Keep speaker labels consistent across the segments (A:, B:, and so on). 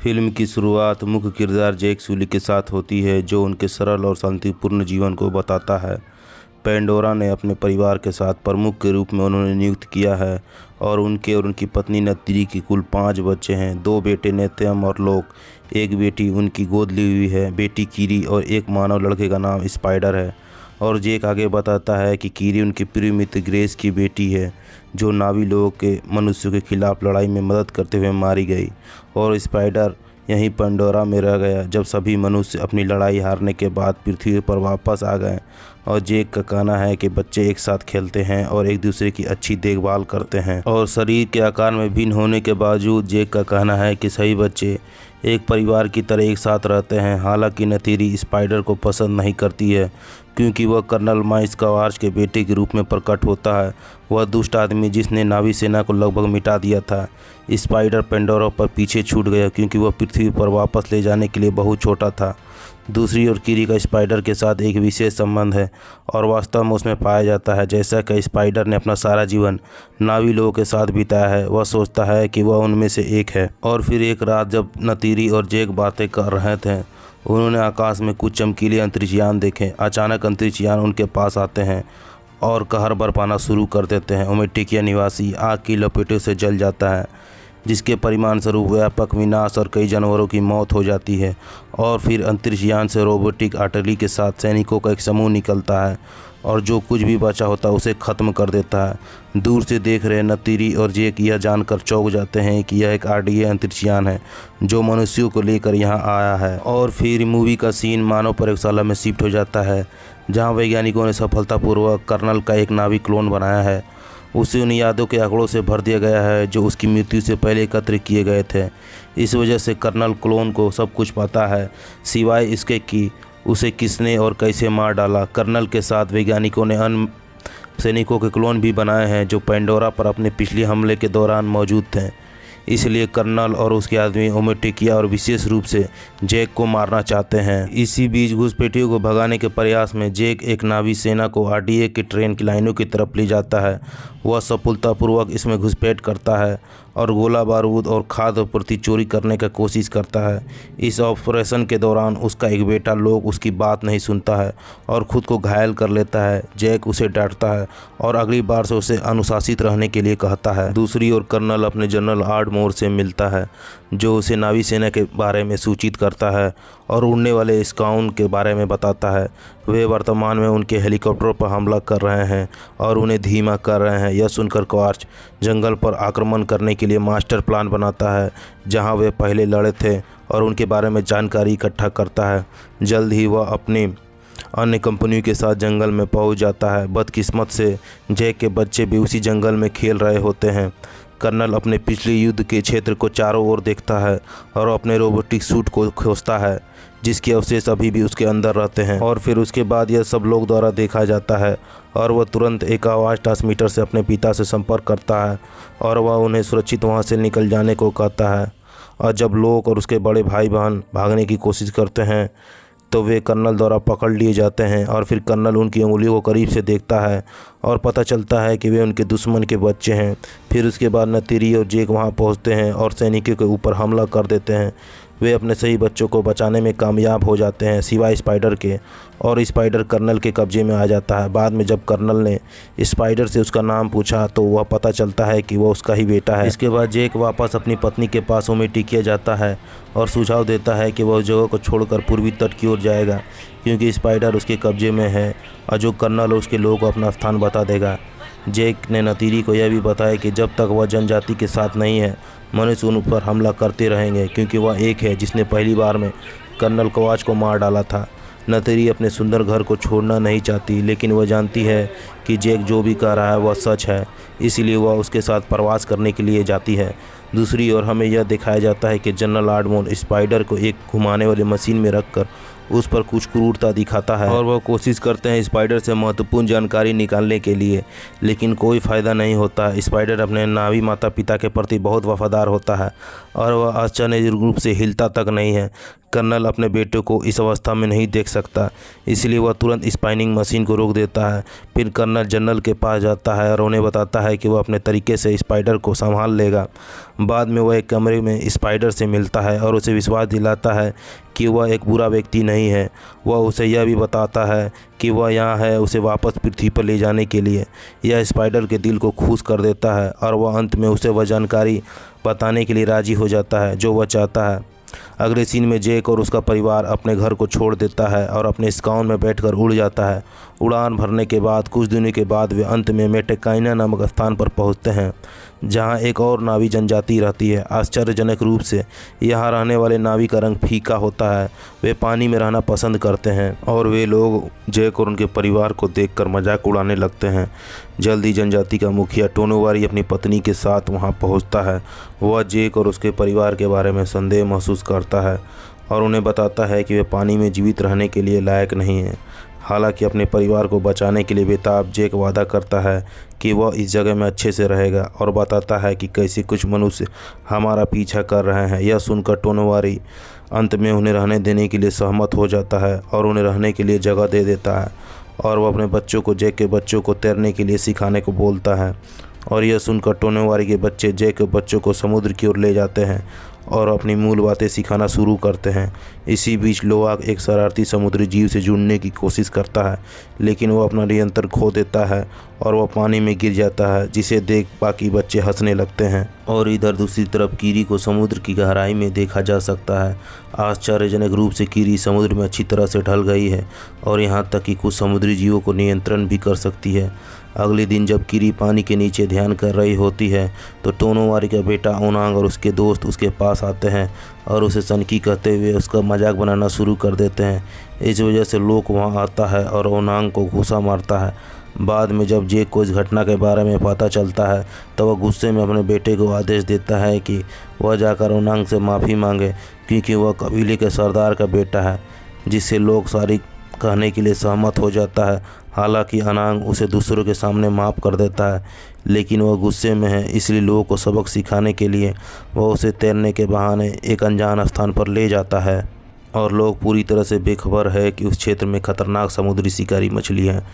A: Film की शुरुआत मुख्य किरदार जैक सुली के साथ होती है, जो उनके सरल और शांतिपूर्ण जीवन को बताता है। पेंडोरा ने अपने परिवार के साथ प्रमुख के रूप में उन्होंने नियुक्त किया है और उनकी पत्नी नतीरी की कुल 5 बच्चे हैं। 2 बेटे नेत्यम और लोक, एक बेटी उनकी गोद ली हुई है बेटी कीरी और एक मानव लड़के का नाम स्पाइडर है। और जेक आगे बताता है कि कीरी उनकी प्रिय मित्र ग्रेस की बेटी है, जो नावी लोगों के मनुष्यों के खिलाफ लड़ाई में मदद करते हुए मारी गई। और स्पाइडर यहीं पेंडोरा में रह गया जब सभी मनुष्य अपनी लड़ाई हारने के बाद पृथ्वी पर वापस आ गए। और जेक का कहना है कि बच्चे एक साथ खेलते हैं और एक दूसरे की अच्छी देखभाल करते हैं। और शरीर के आकार में भिन्न होने के बावजूद जेक का कहना है कि सभी बच्चे एक परिवार की तरह एक साथ रहते हैं। हालांकि नतीरी स्पाइडर को पसंद नहीं करती है, क्योंकि वह कर्नल माइस कवार्च के बेटे के रूप में प्रकट होता है। वह दुष्ट आदमी जिसने नावी सेना को लगभग मिटा दिया था। स्पाइडर पेंडोरा पर पीछे छूट गया क्योंकि वह पृथ्वी पर वापस ले जाने के लिए बहुत छोटा था। दूसरी ओर कीरी का स्पाइडर के साथ एक विशेष संबंध है और वास्तव में उसमें पाया जाता है। जैसा कि स्पाइडर ने अपना सारा जीवन नावी लोगों के साथ बिताया है, वह सोचता है कि वह उनमें से एक है। और फिर एक रात जब नतीरी और जेक बातें कर रहे थे, उन्होंने आकाश में कुछ चमकीले अंतरिक्षयान देखे। अचानक अंतरिक्षयान उनके पास आते हैं और कहर बरपाना शुरू कर देते हैं। ओमेटिकिया निवासी आग की लपेटों से जल जाता है, जिसके परिणामस्वरूप व्यापक विनाश और कई जानवरों की मौत हो जाती है। और फिर अंतरिक्षयान से रोबोटिक आर्टिलरी के साथ सैनिकों का एक समूह निकलता है और जो कुछ भी बचा होता है उसे ख़त्म कर देता है। दूर से देख रहे नतीरी और जेक यह जानकर चौंक जाते हैं कि यह एक आरडीए अंतरिक्षयान है जो मनुष्यों को लेकर यहाँ आया है। और फिर मूवी का सीन मानव प्रयोगशाला में शिफ्ट हो जाता है, जहाँ वैज्ञानिकों ने सफलतापूर्वक कर्नल का एक नावी क्लोन बनाया है। उसे उन यादों के आंकड़ों से भर दिया गया है जो उसकी मृत्यु से पहले एकत्र किए गए थे। इस वजह से कर्नल क्लोन को सब कुछ पता है, सिवाय इसके कि उसे किसने और कैसे मार डाला। कर्नल के साथ वैज्ञानिकों ने अन्य सैनिकों के क्लोन भी बनाए हैं जो पेंडोरा पर अपने पिछले हमले के दौरान मौजूद थे। इसलिए कर्नल और उसके आदमी ओमेटिकिया और विशेष रूप से जेक को मारना चाहते हैं। इसी बीच घुसपैठियों को भगाने के प्रयास में जेक एक नावी सेना को आरडीए की ट्रेन की लाइनों की तरफ ले जाता है। वह सफलतापूर्वक इसमें घुसपैठ करता है और गोला बारूद और खाद्य प्रति चोरी करने की कोशिश करता है। इस ऑपरेशन के दौरान उसका एक बेटा लोग उसकी बात नहीं सुनता है और ख़ुद को घायल कर लेता है। जैक उसे डांटता है और अगली बार से उसे अनुशासित रहने के लिए कहता है। दूसरी ओर कर्नल अपने जनरल आर्डमोर से मिलता है, जो उसे नावी सेना के बारे में सूचित करता है और उड़ने वाले स्काउट के बारे में बताता है। वे वर्तमान में उनके हेलीकॉप्टरों पर हमला कर रहे हैं और उन्हें धीमा कर रहे हैं। यह सुनकर कवार्च जंगल पर आक्रमण करने के लिए मास्टर प्लान बनाता है, जहां वे पहले लड़े थे और उनके बारे में जानकारी इकट्ठा करता है। जल्द ही वह अपनी अन्य कंपनियों के साथ जंगल में पहुंच जाता है। बदकिस्मत से जैक के बच्चे भी उसी जंगल में खेल रहे होते हैं। कर्नल अपने पिछले युद्ध के क्षेत्र को चारों ओर देखता है और अपने रोबोटिक सूट को खोजता है, जिसके अवशेष अभी भी उसके अंदर रहते हैं। और फिर उसके बाद यह सब लोग द्वारा देखा जाता है और वह तुरंत एक आवाज़ ट्रांसमीटर से अपने पिता से संपर्क करता है और वह उन्हें सुरक्षित वहां से निकल जाने को कहता है। और जब लोग और उसके बड़े भाई बहन भागने की कोशिश करते हैं तो वे कर्नल द्वारा पकड़ लिए जाते हैं। और फिर कर्नल उनकी उंगलियों को करीब से देखता है और पता चलता है कि वे उनके दुश्मन के बच्चे हैं। फिर उसके बाद नतीरी और जेक वहां पहुंचते हैं और सैनिकों के ऊपर हमला कर देते हैं। वे अपने सही बच्चों को बचाने में कामयाब हो जाते हैं, सिवाय स्पाइडर के, और स्पाइडर कर्नल के कब्जे में आ जाता है। बाद में जब कर्नल ने स्पाइडर से उसका नाम पूछा तो वह पता चलता है कि वह उसका ही बेटा है। इसके बाद जेक वापस अपनी पत्नी के पास ओमेटिकिया जाता है और सुझाव देता है कि वह उस जगह को छोड़कर पूर्वी तट की ओर जाएगा, क्योंकि स्पाइडर उसके कब्जे में है और जो कर्नल और उसके लोगों को अपना स्थान बता देगा। जेक ने नतीरी को यह भी बताया कि जब तक वह जनजाति के साथ नहीं है, मनुष्य उन पर हमला करते रहेंगे, क्योंकि वह एक है जिसने पहली बार में कर्नल कवाच को मार डाला था। नतीरी अपने सुंदर घर को छोड़ना नहीं चाहती, लेकिन वह जानती है कि जेक जो भी कह रहा है वह सच है, इसलिए वह उसके साथ प्रवास करने के लिए जाती है। दूसरी ओर हमें यह दिखाया जाता है कि जनरल आर्डमोर स्पाइडर को एक घुमाने वाली मशीन में रखकर उस पर कुछ क्रूरता दिखाता है और वह कोशिश करते हैं स्पाइडर से महत्वपूर्ण जानकारी निकालने के लिए, लेकिन कोई फ़ायदा नहीं होता। स्पाइडर अपने नावी माता पिता के प्रति बहुत वफादार होता है और वह आश्चर्य रूप से हिलता तक नहीं है। कर्नल अपने बेटे को इस अवस्था में नहीं देख सकता, इसलिए वह तुरंत स्पाइनिंग मशीन को रोक देता है। फिर कर्नल जनरल के पास जाता है और उन्हें बताता है कि वह अपने तरीके से स्पाइडर को संभाल लेगा बाद में वह एक कमरे में स्पाइडर से मिलता है और उसे विश्वास दिलाता है कि वह एक बुरा व्यक्ति नहीं है। वह उसे यह भी बताता है कि वह यहाँ है उसे वापस पृथ्वी पर ले जाने के लिए। यह स्पाइडर के दिल को खुश कर देता है और वह अंत में उसे वह जानकारी बताने के लिए राज़ी हो जाता है जो वह चाहता है। अगले सीन में जैक और उसका परिवार अपने घर को छोड़ देता है और अपने स्काउन में बैठकर उड़ जाता है। उड़ान भरने के बाद कुछ दिनों के बाद वे अंत में मेटेकाइना नामक स्थान पर पहुंचते हैं जहां एक और नावी जनजाति रहती है। आश्चर्यजनक रूप से यहां रहने वाले नावी का रंग फीका होता है। वे पानी में रहना पसंद करते हैं और वे लोग जैक और उनके परिवार को देखकर मजाक उड़ाने लगते हैं। जल्दी जनजाति का मुखिया टोनोवारी अपनी पत्नी के साथ वहां पहुंचता है। वह जैक और उसके परिवार के बारे में संदेह महसूस करता है और उन्हें बताता है कि वे पानी में जीवित रहने के लिए लायक नहीं हैं। हालांकि अपने परिवार को बचाने के लिए बेताब जैक वादा करता है कि वह इस जगह में अच्छे से रहेगा और बताता है कि कैसे कुछ मनुष्य हमारा पीछा कर रहे हैं। यह सुनकर टोनोवारी अंत में उन्हें रहने देने के लिए सहमत हो जाता है और उन्हें रहने के लिए जगह दे देता है और वह अपने बच्चों को जैक के बच्चों को तैरने के लिए सिखाने को बोलता है। और यह सुनकर टोनोवारी के बच्चे जैक के बच्चों को समुद्र की ओर ले जाते हैं और अपनी मूल बातें सिखाना शुरू करते हैं। इसी बीच लोआक एक शरारती समुद्री जीव से जुड़ने की कोशिश करता है लेकिन वह अपना नियंत्रण खो देता है और वह पानी में गिर जाता है जिसे देख बाकी बच्चे हंसने लगते हैं। और इधर दूसरी तरफ कीरी को समुद्र की गहराई में देखा जा सकता है। आश्चर्यजनक रूप से कीरी समुद्र में अच्छी तरह से ढल गई है और यहाँ तक कि कुछ समुद्री जीवों को नियंत्रण भी कर सकती है। अगले दिन जब कीरी पानी के नीचे ध्यान कर रही होती है तो टोनोवारी का बेटा ओनांग और उसके दोस्त उसके पास आते हैं और उसे सनकी कहते हुए उसका मजाक बनाना शुरू कर देते हैं। इस वजह से लोक वहां आता है और ओनांग को घूंसा मारता है। बाद में जब जैक को इस घटना के बारे में पता चलता है तो वह गुस्से में अपने बेटे को आदेश देता है कि वह जाकर ओनांग से माफ़ी मांगे क्योंकि वह कबीले के सरदार का बेटा है, जिससे लोग सारी कहने के लिए सहमत हो जाता है। हालांकि ओनांग उसे दूसरों के सामने माफ़ कर देता है लेकिन वह गुस्से में है, इसलिए लोगों को सबक सिखाने के लिए वह उसे तैरने के बहाने एक अनजान स्थान पर ले जाता है। और लोग पूरी तरह से बेखबर है कि उस क्षेत्र में खतरनाक समुद्री शिकारी मछली हैं।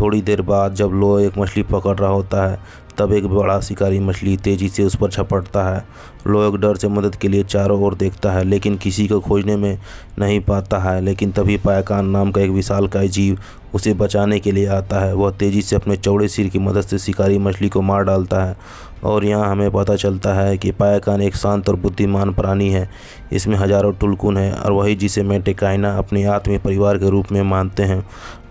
A: थोड़ी देर बाद जब लो एक मछली पकड़ रहा होता है तब एक बड़ा शिकारी मछली तेज़ी से उस पर झपटता है। लोग डर से मदद के लिए चारों ओर देखता है लेकिन किसी को खोजने में नहीं पाता है। लेकिन तभी पायाकान नाम का एक विशालकाय जीव उसे बचाने के लिए आता है। वह तेज़ी से अपने चौड़े सिर की मदद से शिकारी मछली को मार डालता है। और यहाँ हमें पता चलता है कि पायाकान एक शांत और बुद्धिमान प्राणी है। इसमें हजारों टुलकुन हैं और वही जिसे मेटेकाइना अपने आत्मीय परिवार के रूप में मानते हैं।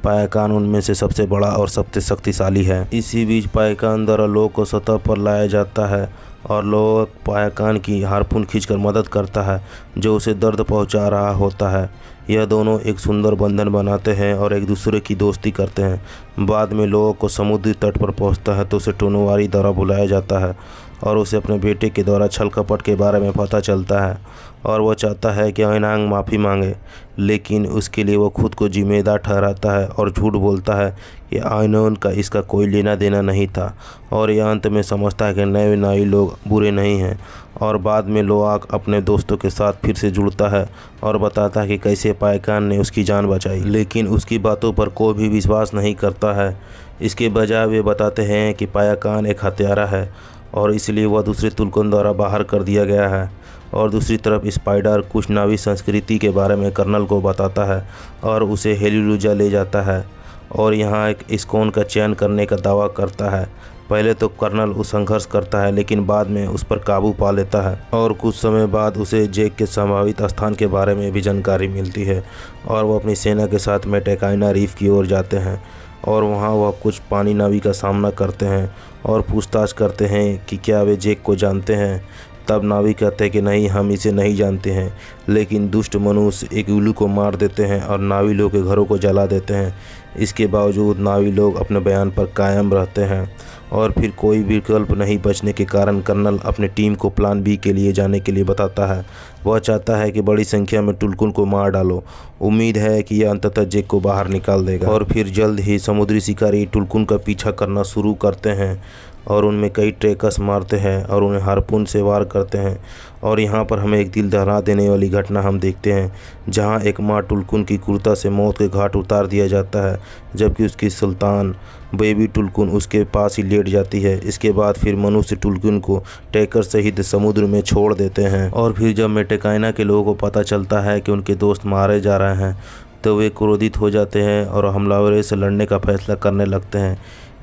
A: पायाकान उनमें से सबसे बड़ा और सबसे शक्तिशाली है। इसी बीच पायाकान द्वारा लोग को सतह पर लाया जाता है और लोग पायाकान की हार्पून खींचकर मदद करता है जो उसे दर्द पहुंचा रहा होता है। यह दोनों एक सुंदर बंधन बनाते हैं और एक दूसरे की दोस्ती करते हैं। बाद में लोगों को समुद्री तट पर पहुंचता है तो उसे टोनोवारी द्वारा बुलाया जाता है और उसे अपने बेटे के द्वारा छल कपट के बारे में पता चलता है और वह चाहता है कि ओनांग माफ़ी मांगे, लेकिन उसके लिए वह खुद को जिम्मेदार ठहराता है और झूठ बोलता है कि ओनांग का इसका कोई लेना देना नहीं था। और यह अंत में समझता है कि नए नावी लोग बुरे नहीं हैं। और बाद में लोआक अपने दोस्तों के साथ फिर से जुड़ता है और बताता है कि कैसे पायाकान ने उसकी जान बचाई, लेकिन उसकी बातों पर कोई भी विश्वास नहीं करता है। इसके बजाय वे बताते हैं कि पायाकान एक हत्यारा है और इसलिए वह दूसरे तुलकुन द्वारा बाहर कर दिया गया है। और दूसरी तरफ स्पाइडर कुछ नावी संस्कृति के बारे में कर्नल को बताता है और उसे हेलिलुजा ले जाता है और यहाँ एक स्कोन का चयन करने का दावा करता है। पहले तो कर्नल उस संघर्ष करता है लेकिन बाद में उस पर काबू पा लेता है और कुछ समय बाद उसे जैक के संभावित स्थान के बारे में भी जानकारी मिलती है और वह अपनी सेना के साथ मेटेकाइना रीफ की ओर जाते हैं। और वहाँ वह कुछ पानी नावी का सामना करते हैं और पूछताछ करते हैं कि क्या वे जैक को जानते हैं। तब नावी कहते हैं कि नहीं, हम इसे नहीं जानते हैं। लेकिन दुष्ट मनुष्य एक उल्लू को मार देते हैं और नावी लोग के घरों को जला देते हैं। इसके बावजूद नावी लोग अपने बयान पर कायम रहते हैं और फिर कोई विकल्प नहीं बचने के कारण कर्नल अपने टीम को प्लान बी के लिए जाने के लिए बताता है। वह चाहता है कि बड़ी संख्या में टुलकुन को मार डालो। उम्मीद है कि यह अंततः जैक को बाहर निकाल देगा। और फिर जल्द ही समुद्री शिकारी टुलकुन का पीछा करना शुरू करते हैं और उनमें कई ट्रैकर्स मारते हैं और उन्हें हार्पून से वार करते हैं। और यहाँ पर हमें एक दिल दहला देने वाली घटना हम देखते हैं, जहाँ एक माँ टुलकुन की क्रूरता से मौत के घाट उतार दिया जाता है, जबकि उसकी सुल्तान बेबी टुलकुन उसके पास ही लेट जाती है। इसके बाद फिर मनुष्य टुलकुन को ट्रैकर सहित समुद्र में छोड़ देते हैं। और फिर जब मेटेकाइना के लोगों को पता चलता है कि उनके दोस्त मारे जा रहे हैं, तो वे क्रोधित हो जाते हैं और हमलावरों से लड़ने का फैसला करने लगते हैं।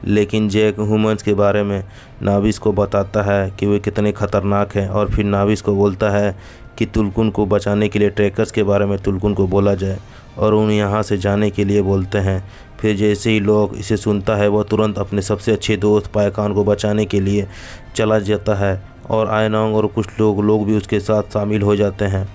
A: लेकिन जैक ह्यूमंस के बारे में नाविस को बताता है कि वे कितने खतरनाक हैं, और फिर नाविस को बोलता है कि टुलकुन को बचाने के लिए ट्रैकर्स के बारे में टुलकुन को बोला जाए, और उन्हें यहाँ से जाने के लिए बोलते हैं। फिर जैसे ही लोग इसे सुनता है, वह तुरंत अपने सबसे अच्छे दोस्त पायकान को बचाने के लिए चला जाता है, और आयनोंग और कुछ लोग भी उसके साथ शामिल हो जाते हैं।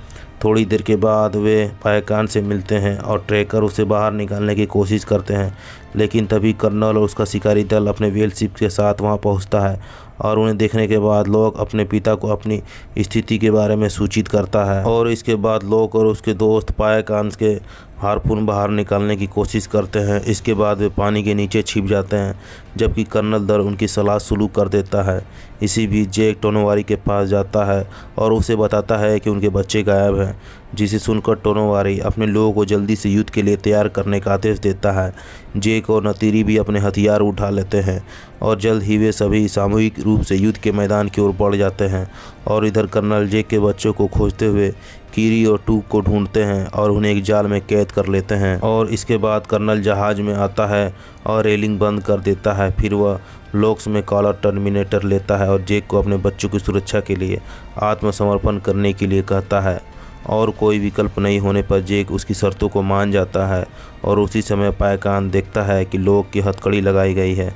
A: थोड़ी देर के बाद वे पायकान से मिलते हैं और ट्रैकर उसे बाहर निकालने की कोशिश करते हैं, लेकिन तभी कर्नल और उसका शिकारी दल अपने व्हेल शिप के साथ वहां पहुंचता है, और उन्हें देखने के बाद लोग अपने पिता को अपनी स्थिति के बारे में सूचित करता है। और इसके बाद लोग और उसके दोस्त पायकान के हार्पून बाहर निकालने की कोशिश करते हैं। इसके बाद वे पानी के नीचे छिप जाते हैं, जबकि कर्नल दल उनकी सलाह शुरू कर देता है। इसी बीच जैक टोनोवारी के पास जाता है और उसे बताता है कि उनके बच्चे गायब हैं, जिसे सुनकर टोनोवारी अपने लोगों को जल्दी से युद्ध के लिए तैयार करने का आदेश देता है। जैक और नतीरी भी अपने हथियार उठा लेते हैं और जल्द ही वे सभी सामूहिक रूप से युद्ध के मैदान की ओर बढ़ जाते हैं। और इधर कर्नल जैक के बच्चों को खोजते हुए कीरी और टूक को ढूंढते हैं और उन्हें एक जाल में कैद कर लेते हैं। और इसके बाद कर्नल जहाज में आता है और रेलिंग बंद कर देता है। फिर वह लॉक्स में कॉलर टर्मिनेटर लेता है और जैक को अपने बच्चों की सुरक्षा के लिए आत्मसमर्पण करने के लिए कहता है। और कोई विकल्प नहीं होने पर जैक उसकी शर्तों को मान जाता है। और उसी समय पायकान देखता है कि लोग की हथकड़ी लगाई गई है।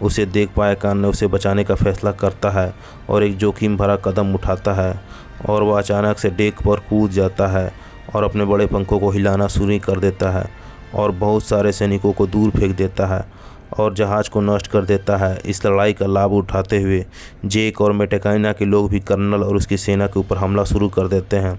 A: उसे देख पायकान ने उसे बचाने का फैसला करता है और एक जोखिम भरा कदम उठाता है, और वह अचानक से डेक पर कूद जाता है और अपने बड़े पंखों को हिलाना शुरू कर देता है और बहुत सारे सैनिकों को दूर फेंक देता है और जहाज़ को नष्ट कर देता है। इस लड़ाई का लाभ उठाते हुए जैक और मेटेकाइना के लोग भी कर्नल और उसकी सेना के ऊपर हमला शुरू कर देते हैं,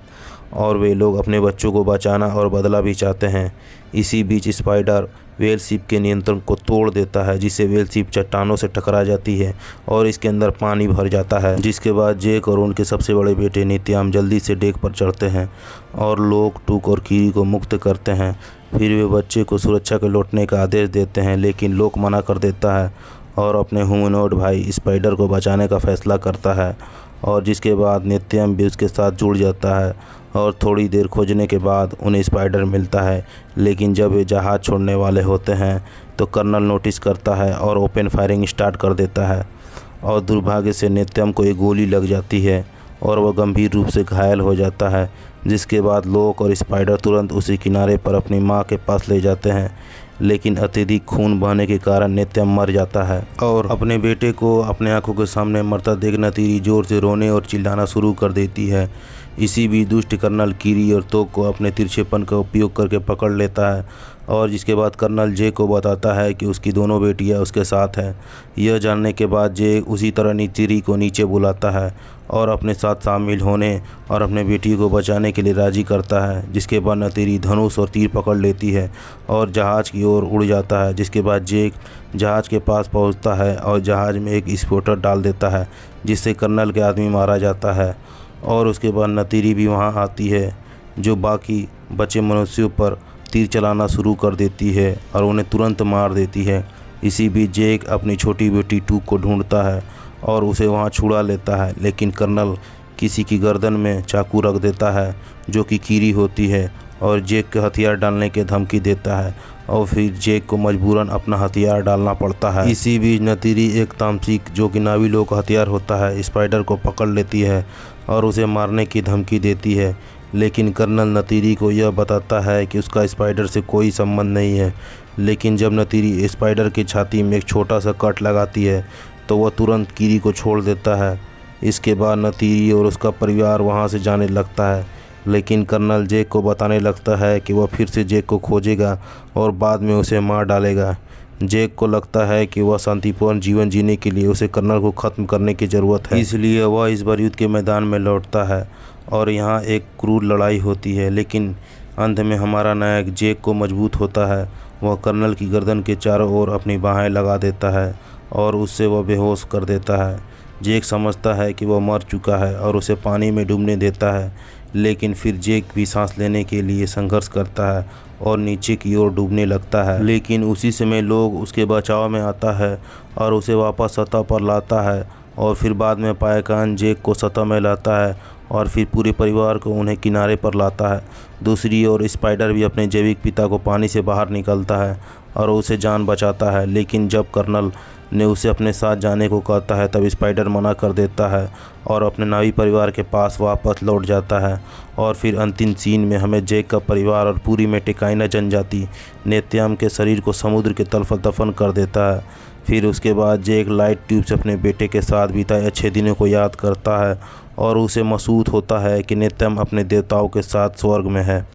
A: और वे लोग अपने बच्चों को बचाना और बदला भी चाहते हैं। इसी बीच स्पाइडर व्हेल शिप के नियंत्रण को तोड़ देता है, जिससे व्हेल शिप चट्टानों से टकरा जाती है और इसके अंदर पानी भर जाता है। जिसके बाद जैक और उनके सबसे बड़े बेटे नित्याम जल्दी से डेक पर चढ़ते हैं और लोग टूक और कीरी को मुक्त करते हैं। फिर वे बच्चे को सुरक्षा के लौटने का आदेश देते हैं, लेकिन लोग मना कर देता है और अपने ह्यूमनॉइड भाई स्पाइडर को बचाने का फैसला करता है। और जिसके बाद नित्यम भी उसके साथ जुड़ जाता है और थोड़ी देर खोजने के बाद उन्हें स्पाइडर मिलता है। लेकिन जब वे जहाज़ छोड़ने वाले होते हैं तो कर्नल नोटिस करता है और ओपन फायरिंग स्टार्ट कर देता है, और दुर्भाग्य से नित्यम को एक गोली लग जाती है और वह गंभीर रूप से घायल हो जाता है। जिसके बाद लोक और स्पाइडर तुरंत उसी किनारे पर अपनी मां के पास ले जाते हैं, लेकिन अत्यधिक खून बहने के कारण नित्यम मर जाता है। और अपने बेटे को अपने आंखों के सामने मरता देख नतीरी जोर से रोने और चिल्लाना शुरू कर देती है। इसी बीच दुष्ट कर्नल कीरी और तोक को अपने तिरछेपन का उपयोग करके पकड़ लेता है, और जिसके बाद कर्नल जे को बताता है कि उसकी दोनों बेटियां उसके साथ हैं। यह जानने के बाद जे उसी तरह नतीरी को नीचे बुलाता है और अपने साथ शामिल होने और अपने बेटी को बचाने के लिए राजी करता है। जिसके बाद नतीरी धनुष और तीर पकड़ लेती है और जहाज़ की ओर उड़ जाता है। जिसके बाद जेक जहाज़ के पास पहुंचता है और जहाज़ में एक स्फोटक डाल देता है, जिससे कर्नल के आदमी मारा जाता है। और उसके बाद नतीरी भी वहां आती है, जो बाकी बचे मनुष्यों पर तीर चलाना शुरू कर देती है और उन्हें तुरंत मार देती है। इसी बीच जैक अपनी छोटी बेटी टूक को ढूंढता है और उसे वहां छुड़ा लेता है, लेकिन कर्नल किसी की गर्दन में चाकू रख देता है, जो कि कीरी होती है, और जैक के हथियार डालने की धमकी देता है, और फिर जैक को मजबूरन अपना हथियार डालना पड़ता है। इसी बीच नतीरी एक तामसिक, जो कि नाविलों का हथियार होता है, स्पाइडर को पकड़ लेती है और उसे मारने की धमकी देती है। लेकिन कर्नल नतीरी को यह बताता है कि उसका स्पाइडर से कोई संबंध नहीं है। लेकिन जब नतीरी स्पाइडर की छाती में एक छोटा सा कट लगाती है तो वह तुरंत कीरी को छोड़ देता है। इसके बाद नतीरी और उसका परिवार वहां से जाने लगता है, लेकिन कर्नल जैक को बताने लगता है कि वह फिर से जैक को खोजेगा और बाद में उसे मार डालेगा। जैक को लगता है कि वह शांतिपूर्ण जीवन जीने के लिए उसे कर्नल को ख़त्म करने की ज़रूरत है, इसलिए वह इस बार युद्ध के मैदान में लौटता है और यहाँ एक क्रूर लड़ाई होती है। लेकिन अंत में हमारा नायक जैक को मजबूत होता है। वह कर्नल की गर्दन के चारों ओर अपनी बाहें लगा देता है और उससे वह बेहोश कर देता है। जेक समझता है कि वह मर चुका है और उसे पानी में डूबने देता है, लेकिन फिर जेक भी सांस लेने के लिए संघर्ष करता है और नीचे की ओर डूबने लगता है। लेकिन उसी समय लोग उसके बचाव में आता है और उसे वापस सतह पर लाता है, और फिर बाद में पायकान जेक को सतह में लाता है और फिर पूरे परिवार को उन्हें किनारे पर लाता है। दूसरी ओर स्पाइडर भी अपने जैविक पिता को पानी से बाहर निकलता है और उसे जान बचाता है, लेकिन जब कर्नल ने उसे अपने साथ जाने को कहता है तब स्पाइडर मना कर देता है और अपने नावी परिवार के पास वापस लौट जाता है। और फिर अंतिम सीन में हमें जेक का परिवार और पूरी मेटेकाइना जनजाति नेत्याम के शरीर को समुद्र के तल पर दफन कर देता है। फिर उसके बाद जेक लाइट ट्यूब से अपने बेटे के साथ बिताए अच्छे दिनों को याद करता है और उसे महसूस होता है कि नेत्याम अपने देवताओं के साथ स्वर्ग में है।